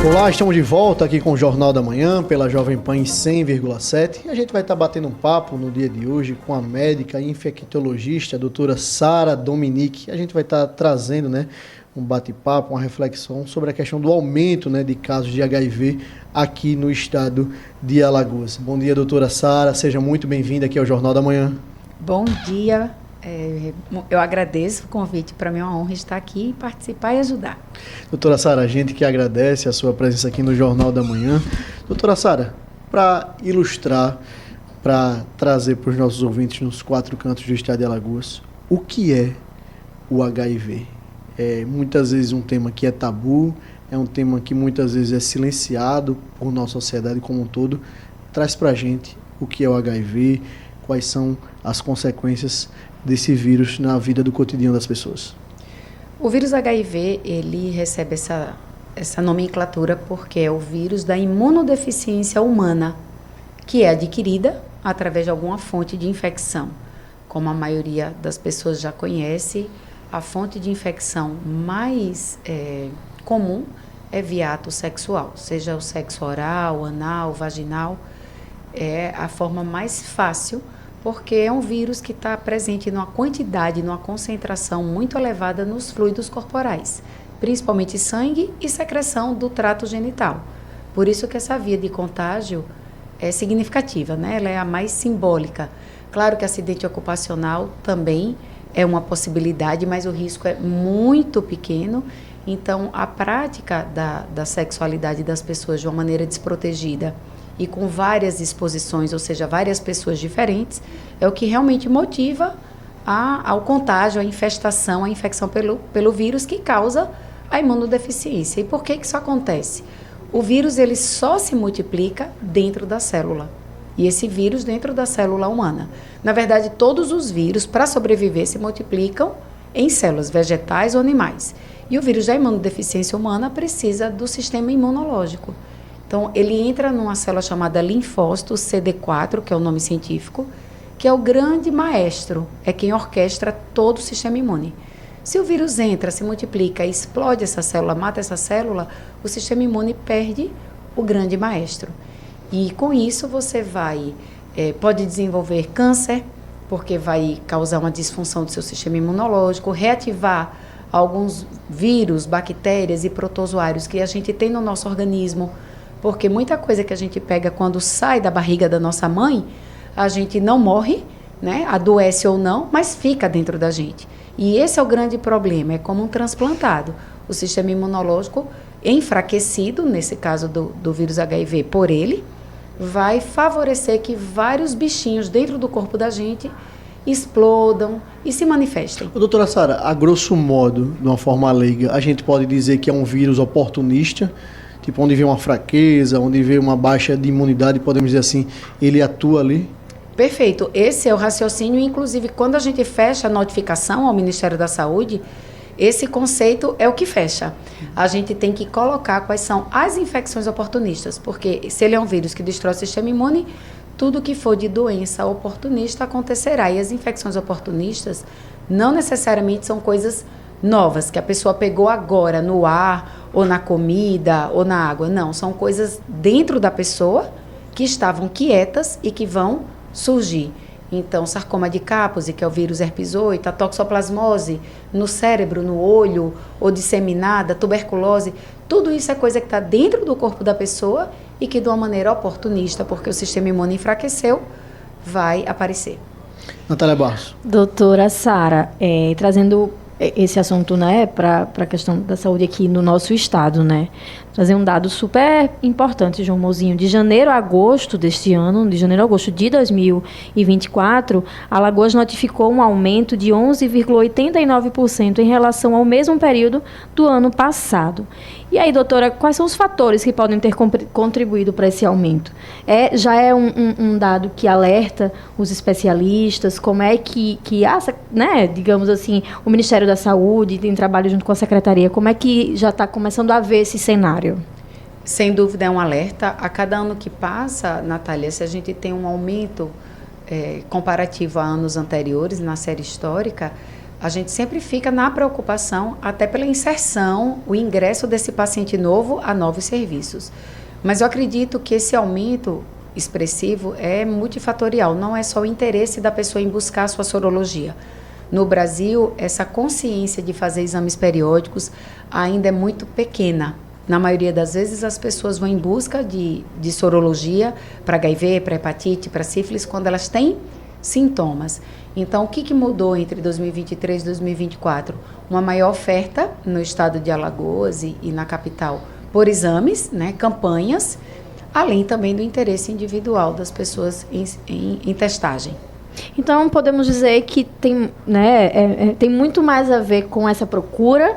Olá, estamos de volta aqui com o Jornal da Manhã, pela Jovem Pan em 100,7. E a gente vai estar batendo um papo no dia de hoje com a médica e infectologista, a doutora Sara Dominique. A gente vai estar trazendo, um bate-papo, uma reflexão sobre a questão do aumento, de casos de HIV aqui no estado de Alagoas. Bom dia, doutora Sara, seja muito bem-vinda aqui ao Jornal da Manhã. Bom dia, eu agradeço o convite, para mim é uma honra estar aqui, participar e ajudar. Doutora Sara, a gente que agradece a sua presença aqui no Jornal da Manhã. Doutora Sara, para ilustrar, para trazer para os nossos ouvintes nos 4 cantos do estado de Alagoas, o que é o HIV? É muitas vezes um tema que é tabu, é um tema que muitas vezes é silenciado por nossa sociedade como um todo. Traz para a gente o que é o HIV, quais são as consequências desse vírus na vida do cotidiano das pessoas. O vírus HIV, ele recebe essa nomenclatura porque é o vírus da imunodeficiência humana, que é adquirida através de alguma fonte de infecção. Como a maioria das pessoas já conhece, a fonte de infecção mais comum é via ato sexual, seja o sexo oral, anal, vaginal, é a forma mais fácil, porque é um vírus que está presente numa quantidade, numa concentração muito elevada nos fluidos corporais, principalmente sangue e secreção do trato genital. Por isso que essa via de contágio é significativa, Ela é a mais simbólica. Claro que acidente ocupacional também é uma possibilidade, mas o risco é muito pequeno. Então, a prática da sexualidade das pessoas de uma maneira desprotegida e com várias exposições, ou seja, várias pessoas diferentes, é o que realmente motiva ao contágio, a infestação, a infecção pelo vírus que causa a imunodeficiência. E por que isso acontece? O vírus ele só se multiplica dentro da célula. E esse vírus dentro da célula humana. Na verdade, todos os vírus, para sobreviver, se multiplicam em células vegetais ou animais. E o vírus da imunodeficiência humana precisa do sistema imunológico. Então, ele entra numa célula chamada linfócito, CD4, que é o nome científico, que é o grande maestro, é quem orquestra todo o sistema imune. Se o vírus entra, se multiplica, explode essa célula, mata essa célula, o sistema imune perde o grande maestro. E com isso você pode desenvolver câncer, porque vai causar uma disfunção do seu sistema imunológico, reativar alguns vírus, bactérias e protozoários que a gente tem no nosso organismo, porque muita coisa que a gente pega quando sai da barriga da nossa mãe, a gente não morre, adoece ou não, mas fica dentro da gente. E esse é o grande problema, é como um transplantado. O sistema imunológico enfraquecido, nesse caso do vírus HIV por ele, vai favorecer que vários bichinhos dentro do corpo da gente explodam e se manifestem. Doutora Sara, a grosso modo, de uma forma leiga, a gente pode dizer que é um vírus oportunista, tipo onde vê uma fraqueza, onde vê uma baixa de imunidade, podemos dizer assim, ele atua ali? Perfeito, esse é o raciocínio, inclusive quando a gente fecha a notificação ao Ministério da Saúde, esse conceito é o que fecha. A gente tem que colocar quais são as infecções oportunistas, porque se ele é um vírus que destrói o sistema imune, tudo que for de doença oportunista acontecerá. E as infecções oportunistas não necessariamente são coisas novas, que a pessoa pegou agora no ar, ou na comida, ou na água. Não, são coisas dentro da pessoa que estavam quietas e que vão surgir. Então, sarcoma de Kaposi, que é o vírus herpes zoster, a toxoplasmose no cérebro, no olho, ou disseminada, tuberculose, tudo isso é coisa que está dentro do corpo da pessoa e que de uma maneira oportunista, porque o sistema imune enfraqueceu, vai aparecer. Natália Barros. Doutora Sara, trazendo esse assunto, para a questão da saúde aqui no nosso estado, trazer um dado super importante, João Mozinho. De janeiro a agosto deste ano, de janeiro a agosto de 2024, Alagoas notificou um aumento de 11,89% em relação ao mesmo período do ano passado. E aí, doutora, quais são os fatores que podem ter contribuído para esse aumento? Já é um dado que alerta os especialistas, como é que digamos assim, o Ministério da Saúde, em trabalho junto com a Secretaria, como é que já está começando a ver esse cenário? Sem dúvida é um alerta. A cada ano que passa, Natália, se a gente tem um aumento comparativo a anos anteriores, na série histórica, a gente sempre fica na preocupação, até pela inserção, o ingresso desse paciente novo a novos serviços. Mas eu acredito que esse aumento expressivo é multifatorial, não é só o interesse da pessoa em buscar a sua sorologia. No Brasil, essa consciência de fazer exames periódicos ainda é muito pequena. Na maioria das vezes, as pessoas vão em busca de sorologia para HIV, para hepatite, para sífilis, quando elas têm sintomas. Então, o que mudou entre 2023 e 2024? Uma maior oferta no estado de Alagoas e na capital por exames, né, campanhas, além também do interesse individual das pessoas em testagem. Então, podemos dizer que tem, né, tem muito mais a ver com essa procura,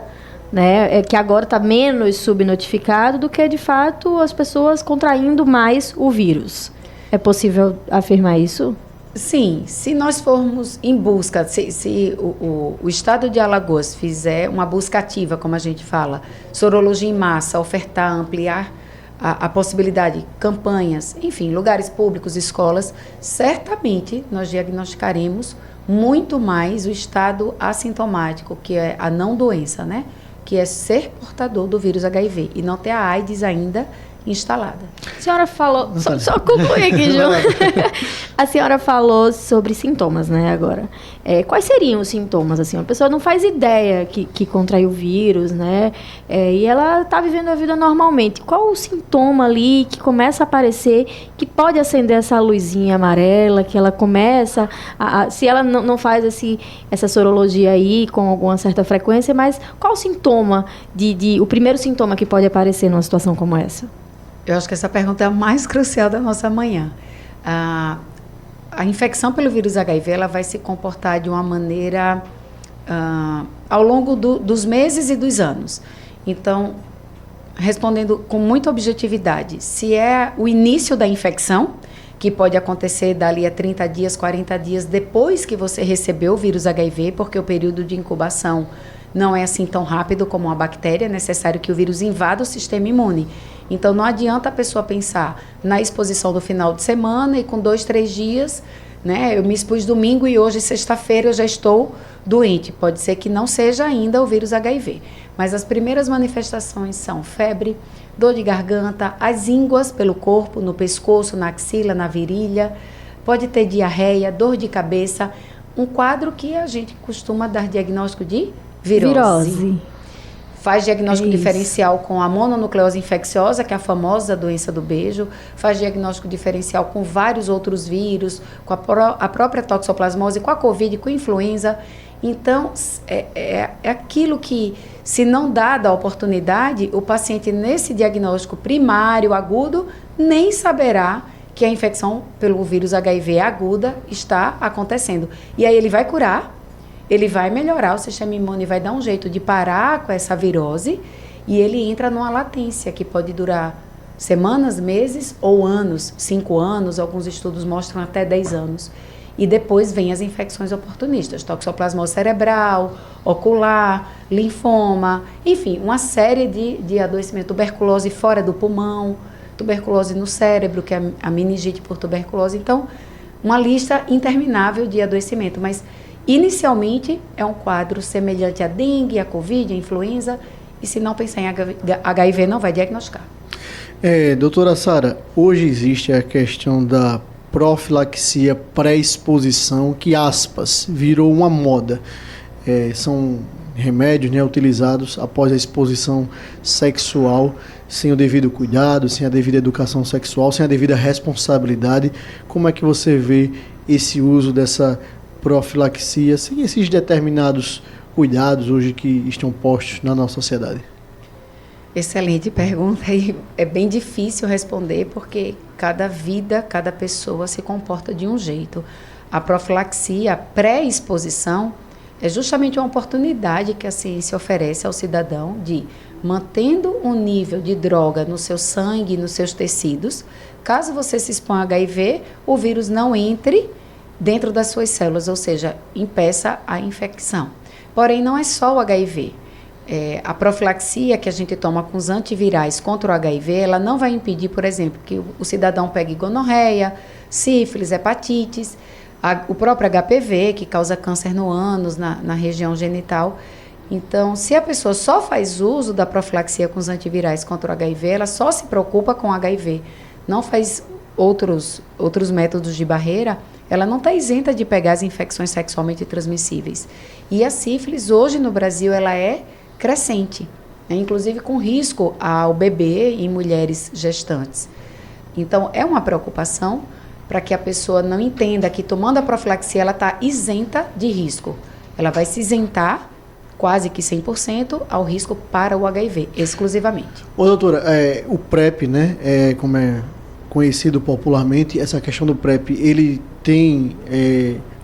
né, que agora está menos subnotificado do que, de fato, as pessoas contraindo mais o vírus. É possível afirmar isso? Sim, se nós formos em busca, se o estado de Alagoas fizer uma busca ativa, como a gente fala, sorologia em massa, ofertar, ampliar a possibilidade, campanhas, enfim, lugares públicos, escolas, certamente nós diagnosticaremos muito mais o estado assintomático, que é a não doença, né? Que é ser portador do vírus HIV e não ter a AIDS ainda instalada. A senhora falou... Só concluir aqui, Ju. A senhora falou sobre sintomas, né, agora. Quais seriam os sintomas, assim? A pessoa não faz ideia que contraiu o vírus, né? E ela está vivendo a vida normalmente. Qual o sintoma ali que começa a aparecer, que pode acender essa luzinha amarela, que ela começa se ela não faz essa sorologia aí com alguma certa frequência, mas qual o sintoma, o primeiro sintoma que pode aparecer numa situação como essa? Eu acho que essa pergunta é a mais crucial da nossa manhã. A infecção pelo vírus HIV ela vai se comportar de uma maneira ao longo dos meses e dos anos. Então, respondendo com muita objetividade, se é o início da infecção, que pode acontecer dali a 30 dias, 40 dias depois que você recebeu o vírus HIV, porque o período de incubação não é assim tão rápido como uma bactéria, é necessário que o vírus invada o sistema imune. Então, não adianta a pessoa pensar na exposição do final de semana e com 2, 3 dias, né? Eu me expus domingo e hoje, sexta-feira, eu já estou doente. Pode ser que não seja ainda o vírus HIV. Mas as primeiras manifestações são febre, dor de garganta, as ínguas pelo corpo, no pescoço, na axila, na virilha. Pode ter diarreia, dor de cabeça. Um quadro que a gente costuma dar diagnóstico de virose. Faz diagnóstico diferencial com a mononucleose infecciosa, que é a famosa doença do beijo. Faz diagnóstico diferencial com vários outros vírus, com a própria toxoplasmose, com a Covid, com a influenza. Então, é aquilo que, se não dada a oportunidade, o paciente nesse diagnóstico primário, agudo, nem saberá que a infecção pelo vírus HIV aguda está acontecendo. E aí ele vai curar, ele vai melhorar, o sistema imune vai dar um jeito de parar com essa virose e ele entra numa latência que pode durar semanas, meses ou anos, 5 anos, alguns estudos mostram até 10 anos. E depois vem as infecções oportunistas, toxoplasmose cerebral, ocular, linfoma, enfim, uma série de adoecimentos, tuberculose fora do pulmão, tuberculose no cérebro, que é a meningite por tuberculose. Então, uma lista interminável de adoecimento, mas inicialmente é um quadro semelhante à dengue, à Covid, à influenza, e se não pensar em HIV, não vai diagnosticar. Doutora Sara, hoje existe a questão da profilaxia pré-exposição, que, aspas, virou uma moda. São remédios, né, utilizados após a exposição sexual, sem o devido cuidado, sem a devida educação sexual, sem a devida responsabilidade. Como é que você vê esse uso dessa profilaxia, sem esses determinados cuidados hoje que estão postos na nossa sociedade? Excelente pergunta, e é bem difícil responder porque cada vida, cada pessoa se comporta de um jeito. A profilaxia, a pré-exposição, é justamente uma oportunidade que a ciência oferece ao cidadão de, mantendo um nível de droga no seu sangue, nos seus tecidos, caso você se exponha a HIV, o vírus não entre dentro das suas células, ou seja, impeça a infecção. Porém, não é só o HIV. A profilaxia que a gente toma com os antivirais contra o HIV, ela não vai impedir, por exemplo, que o cidadão pegue gonorreia, sífilis, hepatites. O próprio HPV, que causa câncer no ânus, na região genital. Então, se a pessoa só faz uso da profilaxia com os antivirais contra o HIV, ela só se preocupa com o HIV, não faz outros métodos de barreira, ela não está isenta de pegar as infecções sexualmente transmissíveis. E a sífilis, hoje no Brasil, ela é crescente, né? Inclusive com risco ao bebê em mulheres gestantes. Então, é uma preocupação para que a pessoa não entenda que tomando a profilaxia ela está isenta de risco. Ela vai se isentar quase que 100% ao risco para o HIV, exclusivamente. Ô, doutora, o PrEP, né, como é conhecido popularmente, essa questão do PrEP, ele tem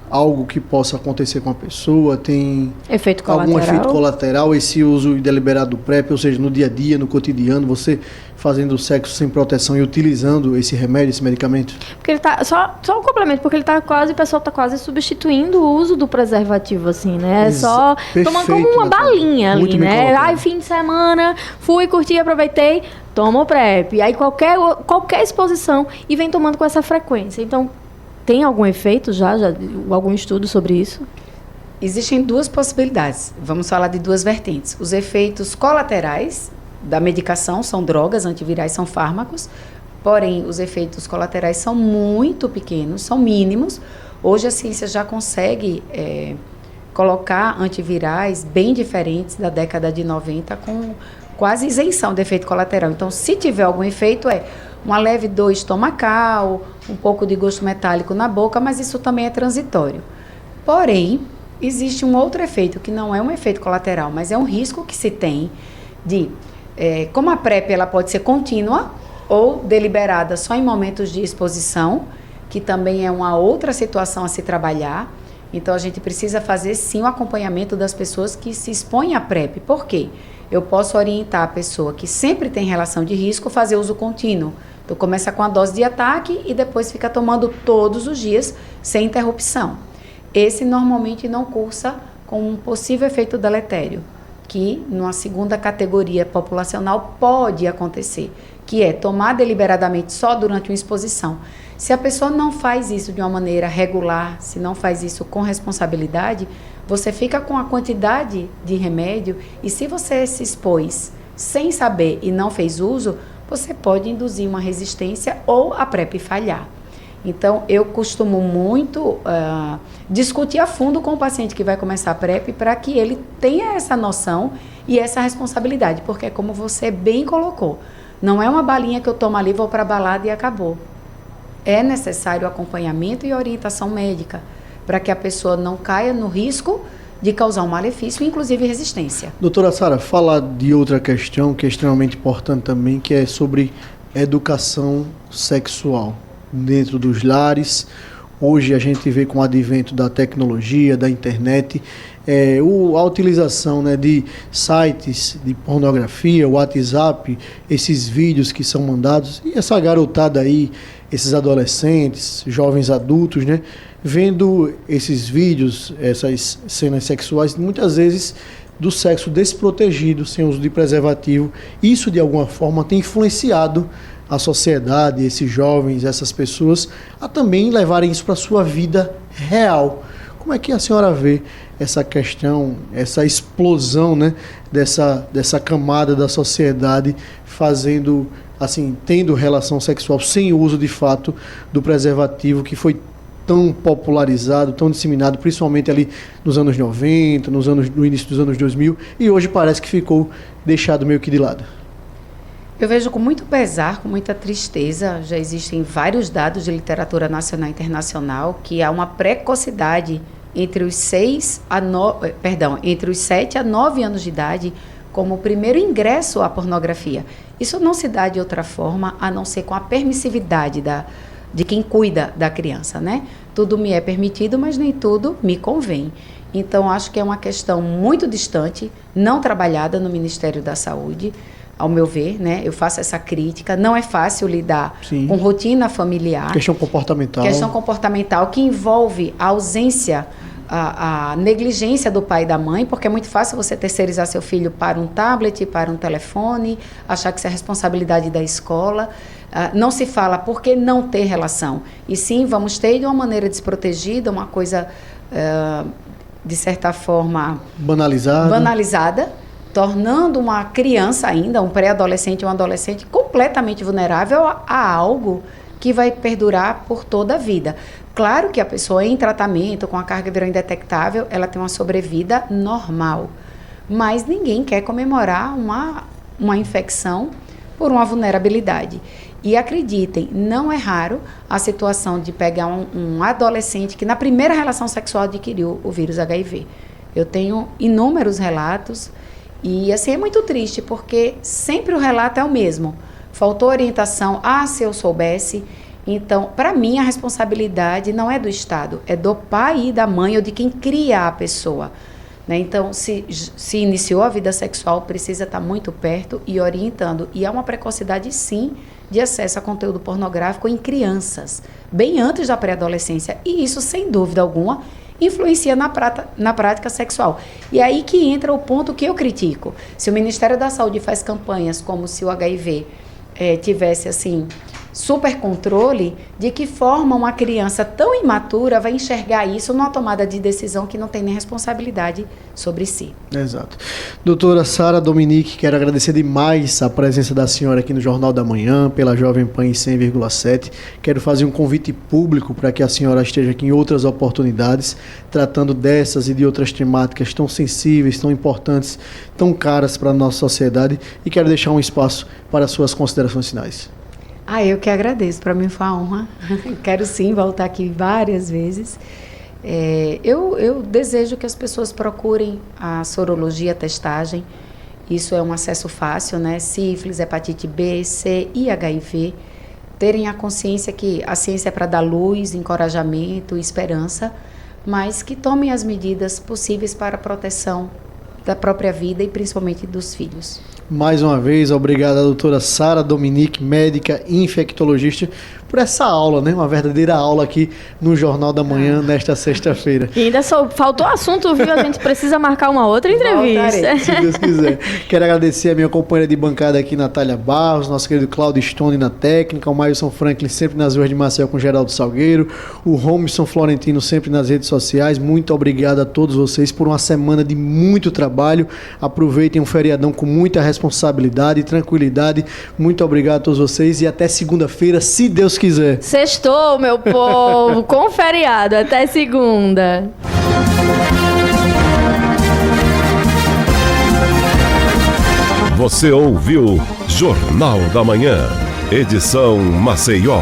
algo que possa acontecer com a pessoa? Tem efeito algum colateral? efeito colateral, esse uso deliberado do PrEP, ou seja, no dia a dia, no cotidiano, você fazendo sexo sem proteção e utilizando esse remédio, esse medicamento? Porque ele tá, só um complemento, porque ele tá quase, o pessoal tá quase substituindo o uso do preservativo, assim, né? Só tomando como uma balinha ali, né? Ai, fim de semana, fui, curti, aproveitei, toma o PrEP. Aí qualquer exposição e vem tomando com essa frequência. Então, tem algum efeito já algum estudo sobre isso? Existem duas possibilidades. Vamos falar de duas vertentes. Os efeitos colaterais da medicação são drogas, antivirais são fármacos, porém os efeitos colaterais são muito pequenos, são mínimos. Hoje a ciência já consegue colocar antivirais bem diferentes da década de 90 com quase isenção de efeito colateral. Então, se tiver algum efeito, uma leve dor estomacal, um pouco de gosto metálico na boca, mas isso também é transitório. Porém, existe um outro efeito, que não é um efeito colateral, mas é um risco que se tem de, como a PrEP ela pode ser contínua ou deliberada só em momentos de exposição, que também é uma outra situação a se trabalhar. Então, a gente precisa fazer, sim, o acompanhamento das pessoas que se expõem à PrEP. Por quê? Eu posso orientar a pessoa que sempre tem relação de risco a fazer uso contínuo. Então, começa com a dose de ataque e depois fica tomando todos os dias, sem interrupção. Esse normalmente não cursa com um possível efeito deletério, que numa segunda categoria populacional pode acontecer, que é tomar deliberadamente só durante uma exposição. Se a pessoa não faz isso de uma maneira regular, se não faz isso com responsabilidade, você fica com a quantidade de remédio e se você se expôs sem saber e não fez uso, você pode induzir uma resistência ou a PrEP falhar. Então, eu costumo muito discutir a fundo com o paciente que vai começar a PrEP para que ele tenha essa noção e essa responsabilidade, porque como você bem colocou, não é uma balinha que eu tomo ali, vou para a balada e acabou. É necessário acompanhamento e orientação médica para que a pessoa não caia no risco de causar um malefício, inclusive resistência. Doutora Sara, falar de outra questão que é extremamente importante também, que é sobre educação sexual dentro dos lares. Hoje a gente vê com o advento da tecnologia, da internet, a utilização, né, de sites de pornografia, WhatsApp, esses vídeos que são mandados, e essa garotada aí, esses adolescentes, jovens adultos, né, vendo esses vídeos, essas cenas sexuais, muitas vezes do sexo desprotegido, sem uso de preservativo. Isso, de alguma forma, tem influenciado a sociedade, esses jovens, essas pessoas, a também levarem isso para a sua vida real. Como é que a senhora vê essa questão, essa explosão, né, dessa camada da sociedade fazendo, assim, tendo relação sexual sem o uso de fato do preservativo, que foi tão popularizado, tão disseminado, principalmente ali nos anos 90, no início dos anos 2000, e hoje parece que ficou deixado meio que de lado? Eu vejo com muito pesar, com muita tristeza, já existem vários dados de literatura nacional e internacional que há uma precocidade entre os 7 a 9 anos de idade como o primeiro ingresso à pornografia. Isso não se dá de outra forma a não ser com a permissividade de quem cuida da criança, né? Tudo me é permitido, mas nem tudo me convém. Então, acho que é uma questão muito distante, não trabalhada no Ministério da Saúde, ao meu ver, né? Eu faço essa crítica. Não é fácil lidar Sim. com rotina familiar. Questão comportamental. Questão comportamental que envolve a ausência a negligência do pai e da mãe, porque é muito fácil você terceirizar seu filho para um tablet, para um telefone, achar que isso é responsabilidade da escola. Não se fala por que não ter relação. E sim, vamos ter de uma maneira desprotegida, uma coisa, de certa forma... banalizada, tornando uma criança ainda, um pré-adolescente, um adolescente, completamente vulnerável a algo que vai perdurar por toda a vida. Claro que a pessoa em tratamento, com a carga viral indetectável, ela tem uma sobrevida normal. Mas ninguém quer comemorar uma infecção por uma vulnerabilidade. E acreditem, não é raro a situação de pegar um adolescente que na primeira relação sexual adquiriu o vírus HIV. Eu tenho inúmeros relatos e assim é muito triste, porque sempre o relato é o mesmo. Faltou orientação, se eu soubesse. Então, para mim, a responsabilidade não é do Estado, é do pai e da mãe ou de quem cria a pessoa. Né? Então, se iniciou a vida sexual, precisa estar muito perto e orientando. E há uma precocidade, sim, de acesso a conteúdo pornográfico em crianças, bem antes da pré-adolescência. E isso, sem dúvida alguma, influencia na prática sexual. E aí que entra o ponto que eu critico. Se o Ministério da Saúde faz campanhas como se o HIV tivesse, assim, super controle, de que forma uma criança tão imatura vai enxergar isso numa tomada de decisão que não tem nem responsabilidade sobre si. Exato. Doutora Sara Dominique, quero agradecer demais a presença da senhora aqui no Jornal da Manhã, pela Jovem Pan em 100,7. Quero fazer um convite público para que a senhora esteja aqui em outras oportunidades, tratando dessas e de outras temáticas tão sensíveis, tão importantes, tão caras para a nossa sociedade, e quero deixar um espaço para suas considerações finais. Eu que agradeço, para mim foi uma honra. Quero sim voltar aqui várias vezes. Eu desejo que as pessoas procurem a sorologia, a testagem. Isso é um acesso fácil, né? Sífilis, hepatite B, C e HIV. Terem a consciência que a ciência é para dar luz, encorajamento, esperança, mas que tomem as medidas possíveis para a proteção da própria vida e principalmente dos filhos. Mais uma vez, obrigado à doutora Sara Dominique, médica infectologista, por essa aula, né? Uma verdadeira aula aqui no Jornal da Manhã, nesta sexta-feira. E ainda faltou assunto, viu? A gente precisa marcar uma outra entrevista. Se Deus quiser. Quero agradecer a minha companheira de bancada aqui, Natália Barros, nosso querido Claudio Stone na técnica, o Mailson Franklin sempre nas ruas de Maceió com Geraldo Salgueiro, o Romerson Florentino sempre nas redes sociais. Muito obrigado a todos vocês por uma semana de muito trabalho. Aproveitem um feriadão com muita responsabilidade e tranquilidade. Muito obrigado a todos vocês e até segunda-feira, se Deus quiser. Sextou, meu povo, com feriado. Até segunda. Você ouviu Jornal da Manhã, edição Maceió.